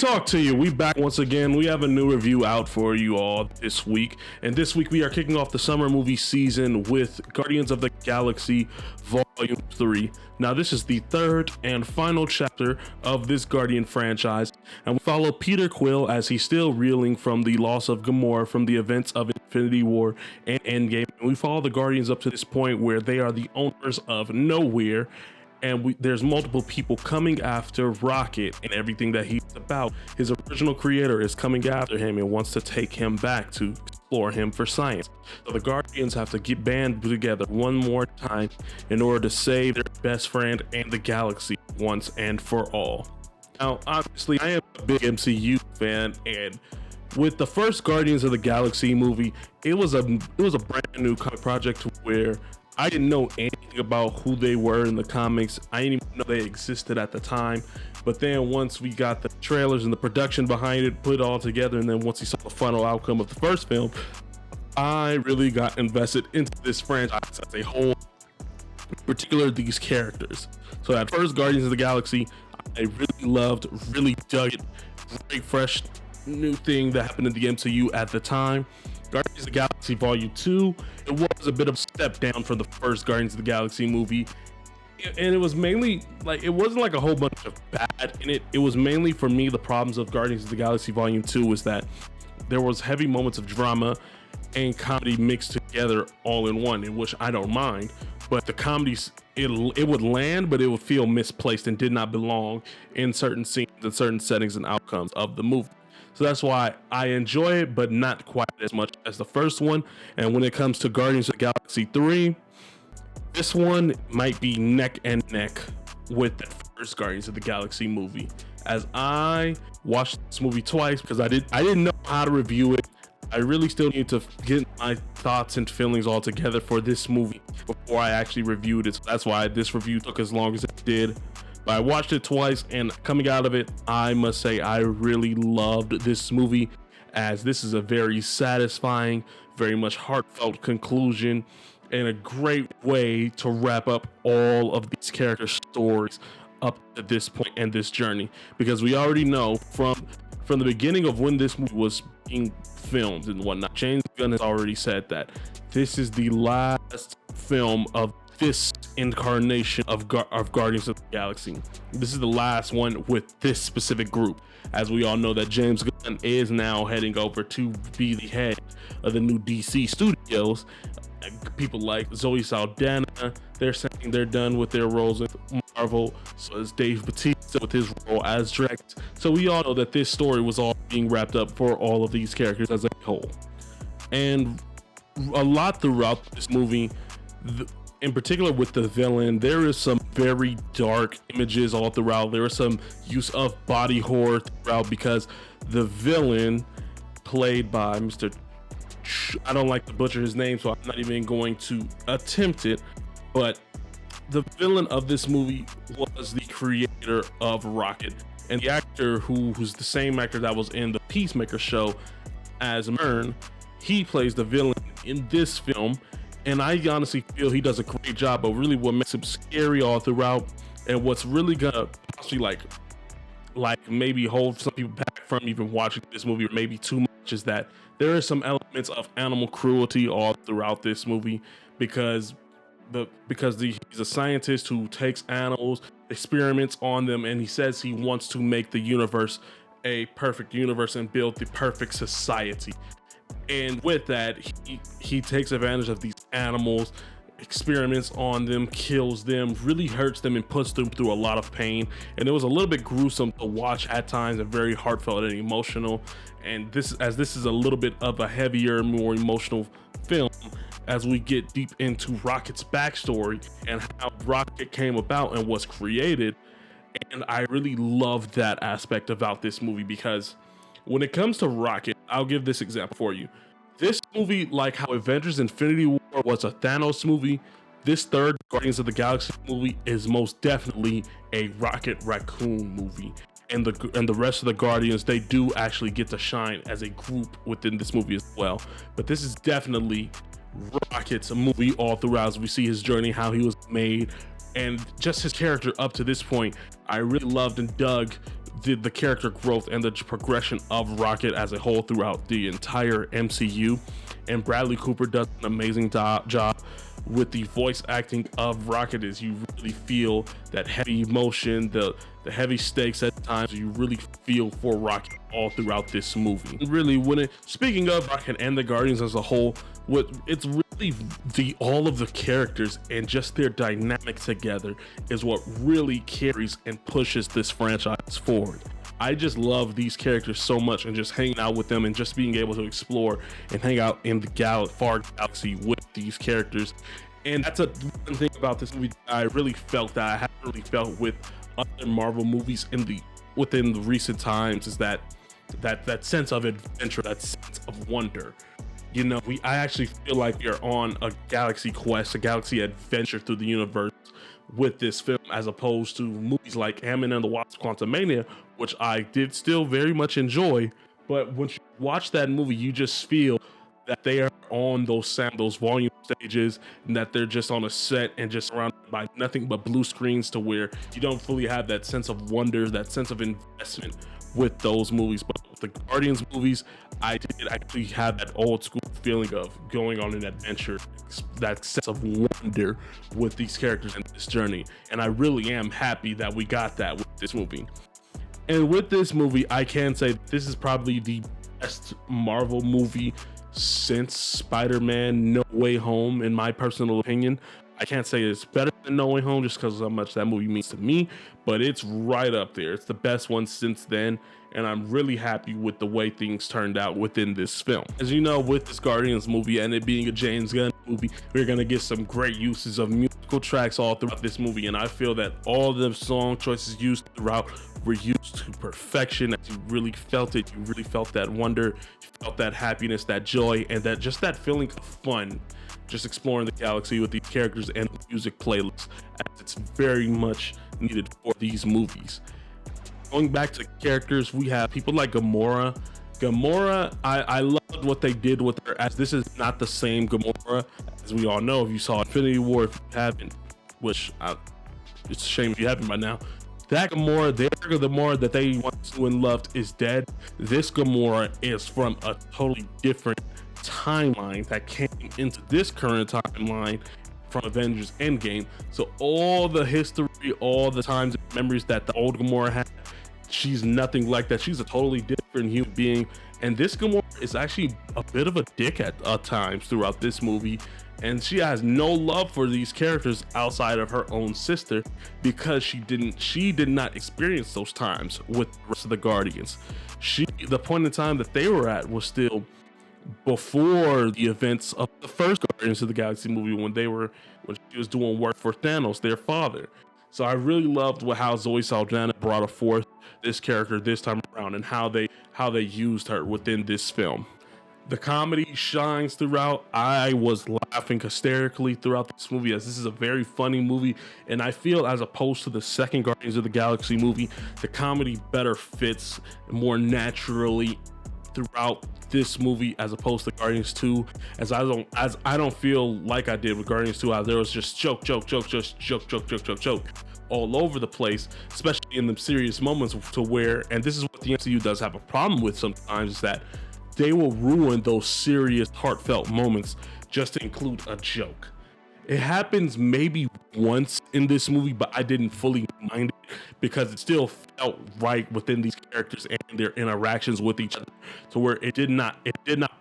talk to you. We back once again. We have a new review out for you all this week, and this week we are kicking off the summer movie season with Guardians of the Galaxy Volume 3. Now this is the third and final chapter of this Guardian franchise, and we follow Peter Quill as he's still reeling from the loss of Gamora from the events of Infinity War and Endgame. And we follow the Guardians up to this point where they are the owners of nowhere, and there's multiple people coming after Rocket and everything that he's about. His original creator is coming after him and wants to take him back to explore him for science. So the Guardians have to get band together one more time in order to save their best friend and the galaxy once and for all. Now, obviously, I am a big MCU fan, and with the first Guardians of the Galaxy movie, it was a brand new comic project where I didn't know anything about who they were in the comics. I didn't even know they existed at the time. But then once we got the trailers and the production behind it, put it all together, and then once we saw the final outcome of the first film, I really got invested into this franchise as a whole, in particular these characters. So at first Guardians of the Galaxy, I really loved, really dug it. Great fresh new thing that happened in the MCU at the time. Guardians of the Galaxy Volume 2, it was a bit of a step down from the first Guardians of the Galaxy movie, and it was mainly like, it wasn't like a whole bunch of bad in it. It was mainly, for me, the problems of Guardians of the Galaxy Volume 2 was that there was heavy moments of drama and comedy mixed together all in one, in which I don't mind, but the comedies, it would land, but it would feel misplaced and did not belong in certain scenes and certain settings and outcomes of the movie. So that's why I enjoy it, but not quite as much as the first one. And when it comes to Guardians of the Galaxy 3, this one might be neck and neck with the first Guardians of the Galaxy movie. As I watched this movie twice because I didn't know how to review it. I really still need to get my thoughts and feelings all together for this movie before I actually reviewed it. So that's why this review took as long as it did. But I watched it twice, and coming out of it, I must say I really loved this movie, as this is a very satisfying, very much heartfelt conclusion, and a great way to wrap up all of these character stories up to this point and this journey. Because we already know from the beginning of when this movie was being filmed and whatnot, James Gunn has already said that this is the last film of this incarnation of Guardians of the Galaxy. This is the last one with this specific group, as we all know that James Gunn is now heading over to be the head of the new DC studios. People like Zoe Saldana, they're saying they're done with their roles in Marvel. So is Dave Bautista with his role as Drax. So we all know that this story was all being wrapped up for all of these characters as a whole. And a lot throughout this movie, in particular with the villain, there is some very dark images all throughout. There is some use of body horror throughout, because the villain, played by Mr. I don't like to butcher his name, so I'm not even going to attempt it, but the villain of this movie was the creator of Rocket, and the actor who's the same actor that was in the Peacemaker show as Mern, he plays the villain in this film. And I honestly feel he does a great job, but really what makes him scary all throughout, and what's really gonna possibly like maybe hold some people back from even watching this movie, or maybe too much, is that there are some elements of animal cruelty all throughout this movie, because he's a scientist who takes animals, experiments on them, and he says he wants to make the universe a perfect universe and build the perfect society. And with that, he takes advantage of these animals, experiments on them, kills them, really hurts them, and puts them through a lot of pain. And it was a little bit gruesome to watch at times, and very heartfelt and emotional. And this is a little bit of a heavier, more emotional film, as we get deep into Rocket's backstory and how Rocket came about and was created. And I really loved that aspect about this movie, because when it comes to Rocket, I'll give this example for you. This movie, like how Avengers Infinity War was a Thanos movie, this third Guardians of the Galaxy movie is most definitely a Rocket Raccoon movie. And the rest of the Guardians, they do actually get to shine as a group within this movie as well. But this is definitely Rocket's movie all throughout, as we see his journey, how he was made, and just his character up to this point. I really loved and dug the character growth and the progression of Rocket as a whole throughout the entire MCU. And Bradley Cooper does an amazing job with the voice acting of Rocket, as you really feel that heavy emotion, the heavy stakes at times. You really feel for Rocket all throughout this movie. And really, speaking of Rocket and the Guardians as a whole, it's really all of the characters and just their dynamic together is what really carries and pushes this franchise forward. I just love these characters so much, and just hanging out with them and just being able to explore and hang out in the far galaxy with these characters. And that's one thing about this movie I really felt that I haven't really felt with other Marvel movies within the recent times, is that sense of adventure, that sense of wonder. You know, I actually feel like we are on a galaxy quest, a galaxy adventure through the universe with this film, as opposed to movies like Ant-Man and the Wasp: Quantumania, which I did still very much enjoy. But when you watch that movie, you just feel that they are on those volume stages, and that they're just on a set and just surrounded by nothing but blue screens, to where you don't fully have that sense of wonder, that sense of investment with those movies. But with the Guardians movies, I did actually have that old school feeling of going on an adventure, that sense of wonder with these characters in this journey. And I really am happy that we got that with this movie. And with this movie, I can say this is probably the best Marvel movie since Spider-Man No Way Home, in my personal opinion. I can't say it's better than No Way Home just because of how much that movie means to me, but it's right up there. It's the best one since then, and I'm really happy with the way things turned out within this film. As you know, with this Guardians movie and it being a James Gunn movie, we're gonna get some great uses of musical tracks all throughout this movie, and I feel that all the song choices used throughout were used to perfection. As you really felt it, you really felt that wonder, you felt that happiness, that joy, and that feeling of fun, just exploring the galaxy with these characters and music playlists, as it's very much needed for these movies. Going back to characters, we have people like Gamora. I loved what they did with her, as this is not the same Gamora as we all know. If you saw Infinity War, if you haven't, it's a shame if you haven't by now. That Gamora, the Gamora that they once knew and loved, is dead. This Gamora is from a totally different timeline that came into this current timeline from Avengers Endgame. So all the history, all the times and memories that the old Gamora had, she's nothing like that. She's a totally different human being. And this Gamora is actually a bit of a dick at times throughout this movie. And she has no love for these characters outside of her own sister, because she did not experience those times with the rest of the Guardians. The point in time that they were at was still before the events of the first Guardians of the Galaxy movie, when she was doing work for Thanos, their father. So I really loved how Zoe Saldana brought forth this character this time around, and how they used her within this film. The comedy shines throughout. I was laughing hysterically throughout this movie, as this is a very funny movie, and I feel, as opposed to the second Guardians of the Galaxy movie, the comedy better fits more naturally throughout this movie as opposed to Guardians 2, as I don't feel like I did with Guardians 2, how there was just joke all over the place, especially in the serious moments, to where, and this is what the MCU does have a problem with sometimes, is that they will ruin those serious, heartfelt moments just to include a joke. It happens maybe once in this movie, but I didn't fully mind it, because it still felt right within these characters and their interactions with each other, to where it did not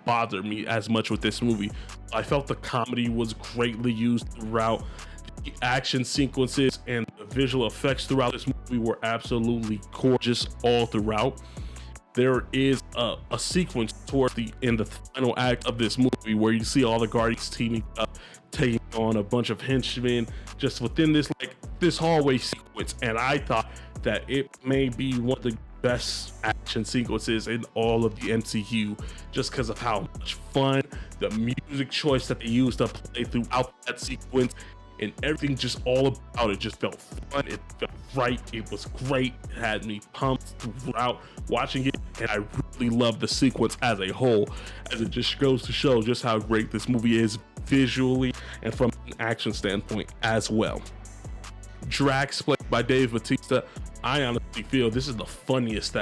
bother me as much with this movie. I felt the comedy was greatly used throughout. The action sequences and the visual effects throughout this movie were absolutely gorgeous all throughout. There is a sequence in the final act of this movie where you see all the Guardians teaming up, taking on a bunch of henchmen just within this hallway sequence, and I thought that it may be one of the best action sequences in all of the MCU, just because of how much fun, the music choice that they used to play throughout that sequence, and everything just all about it just felt fun. It felt right. It was great. It had me pumped throughout watching it, and I really loved the sequence as a whole, as it just goes to show just how great this movie is visually and from an action standpoint as well. Drax, played by Dave Bautista. I honestly feel this is the funniest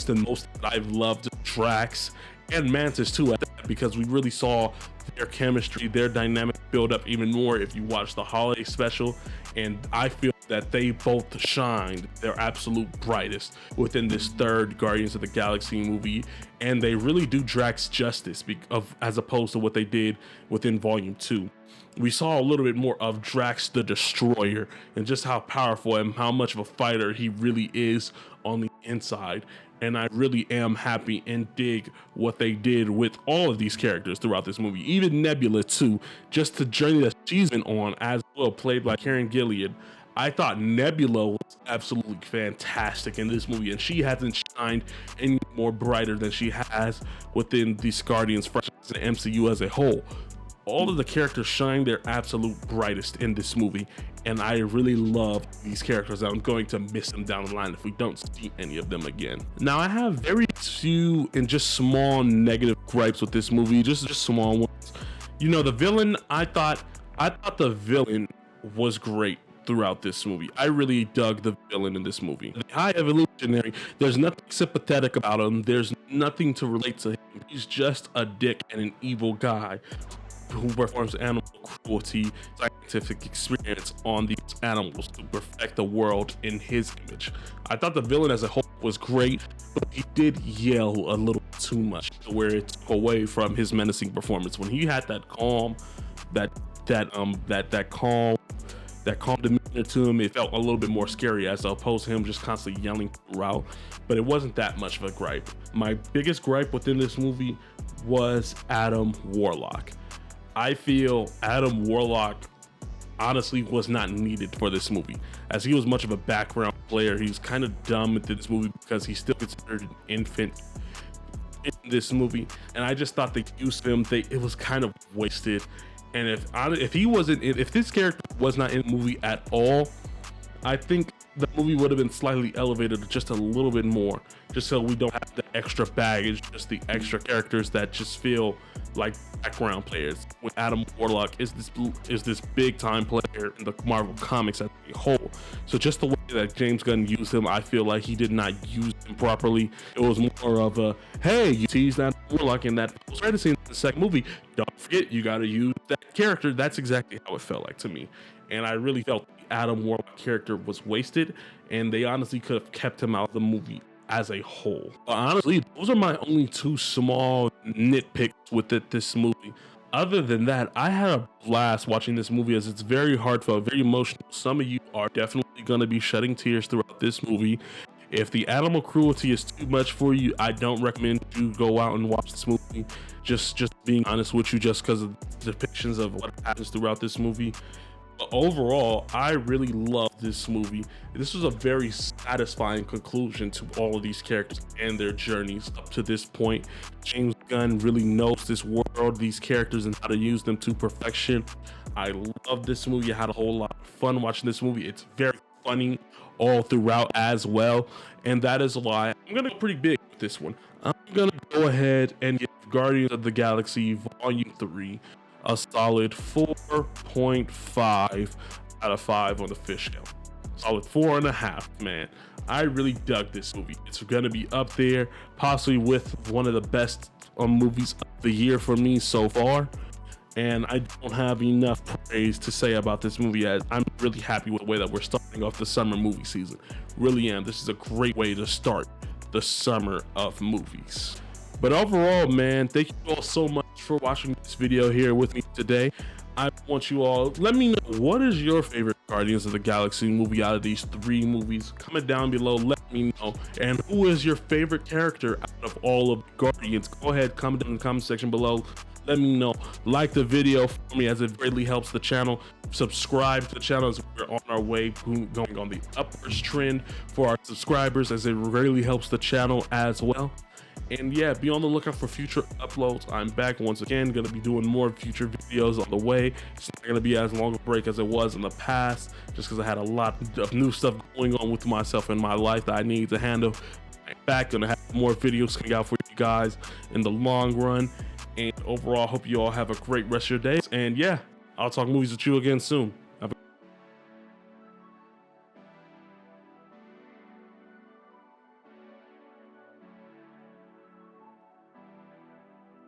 and most that I've loved Drax and Mantis too, because we really saw their chemistry, their dynamic build up even more if you watch the holiday special. And I feel that they both shined their absolute brightest within this third Guardians of the Galaxy movie, and they really do Drax justice as opposed to what they did within Volume 2. We saw a little bit more of Drax the Destroyer and just how powerful and how much of a fighter he really is on the inside. And I really am happy and dig what they did with all of these characters throughout this movie. Even Nebula too, just the journey that she's been on as well, played by Karen Gillian. I thought Nebula was absolutely fantastic in this movie, and she hasn't shined any more brighter than she has within these Guardians franchise and MCU as a whole. All of the characters shine their absolute brightest in this movie, and I really love these characters. I'm going to miss them down the line if we don't see any of them again. Now, I have very few and just small negative gripes with this movie, just small ones. You know, the villain, I thought the villain was great throughout this movie. I really dug the villain in this movie. The High Evolutionary, there's nothing sympathetic about him. There's nothing to relate to him. He's just a dick and an evil guy who performs animal cruelty scientific experiments on these animals to perfect the world in his image. I thought the villain as a whole was great, but he did yell a little too much to where it took away from his menacing performance. When he had that calm, that calm demeanor to him, it felt a little bit more scary as opposed to him just constantly yelling throughout. But it wasn't that much of a gripe. My biggest gripe within this movie was Adam Warlock. I feel Adam Warlock honestly was not needed for this movie, as he was much of a background player. He's kind of dumb in this movie because he's still considered an infant in this movie, and I just thought the use of him, it was kind of wasted. And if this character was not in the movie at all, I think the movie would have been slightly elevated just a little bit more, just so we don't have the extra baggage, just the extra characters that just feel like background players. When Adam Warlock is this big time player in the Marvel comics as a whole. So just the way that James Gunn used him, I feel like he did not use him properly. It was more of a, hey, you teased Adam Warlock in that post-credit scene in the second movie, don't forget you got to use that character. That's exactly how it felt like to me, and I really felt the Adam Warlock character was wasted, and they honestly could have kept him out of the movie as a whole. But honestly, those are my only two small nitpicks with this movie. Other than that, I had a blast watching this movie, as it's very heartfelt, very emotional. Some of you are definitely going to be shedding tears throughout this movie. If the animal cruelty is too much for you, I don't recommend you go out and watch this movie. Just being honest with you, just because of the depictions of what happens throughout this movie. But overall, I really love this movie. This was a very satisfying conclusion to all of these characters and their journeys up to this point. James Gunn really knows this world, these characters, and how to use them to perfection. I love this movie. I had a whole lot of fun watching this movie. It's very funny all throughout as well, and that is why I'm gonna go pretty big with this one. I'm gonna go ahead and give Guardians of the Galaxy Volume 3 a solid 4.5 out of 5 on the fish scale. Solid 4.5, man. I really dug this movie. It's gonna be up there, possibly with one of the best movies of the year for me so far. And I don't have enough praise to say about this movie, as I'm really happy with the way that we're starting off the summer movie season. Really am. This is a great way to start the summer of movies. But overall, man, thank you all so much for watching this video here with me today. I want you all, let me know, what is your favorite Guardians of the Galaxy movie out of these 3 movies? Comment down below, let me know. And who is your favorite character out of all of the Guardians? Go ahead, comment in the comment section below. Let me know. Like the video for me, as it greatly helps the channel. Subscribe to the channel, as we're on our way going on the upwards trend for our subscribers, as it really helps the channel as well. And yeah, be on the lookout for future uploads. I'm back once again, gonna be doing more future videos on the way. It's not gonna be as long a break as it was in the past, just because I had a lot of new stuff going on with myself in my life that I need to handle. I'm back, gonna have more videos coming out for you guys in the long run. And overall, I hope you all have a great rest of your days. And yeah, I'll talk movies with you again soon.